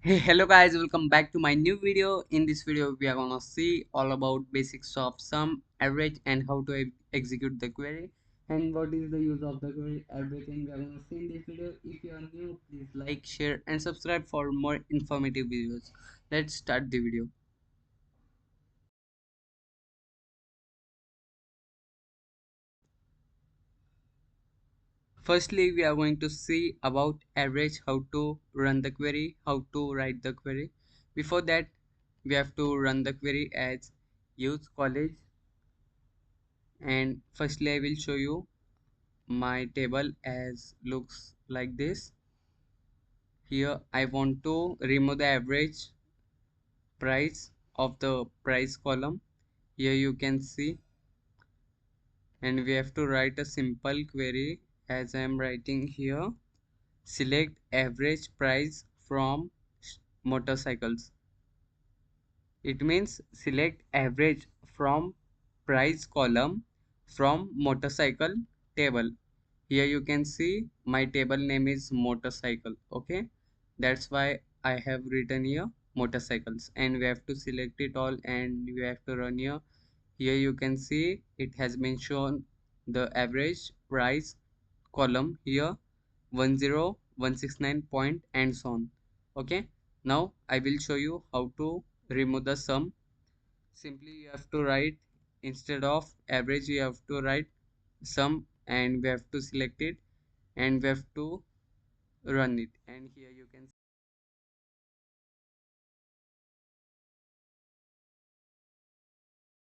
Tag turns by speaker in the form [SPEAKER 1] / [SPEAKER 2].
[SPEAKER 1] Hey, hello guys, welcome back to my new video. In this video we are gonna see all about basics of sum, average, and how to execute the query, and what is the use of the query. Everything we are gonna see in this video. If you are new, please like, share, and subscribe for more informative videos. Let's start the video. Firstly, we are going to see about average, how to run the query, how to write the query. Before that, we have to run the query as use college, and firstly I will show you my table as looks like this. Here I want to remove the average price of the price column. Here you can see, and we have to write a simple query as I am writing here. Select average price from motorcycles. It means select average from price column from motorcycle table. Here you can see my table name is motorcycle. Okay, that's why I have written here motorcycles, and we have to select it all and we have to run here. Here you can see it has been shown the average price column here 10169 point and so on. Okay, now I will show you how to remove the sum. Simply you have to write, instead of average you have to write sum, and we have to select it and we have to run it. And here you can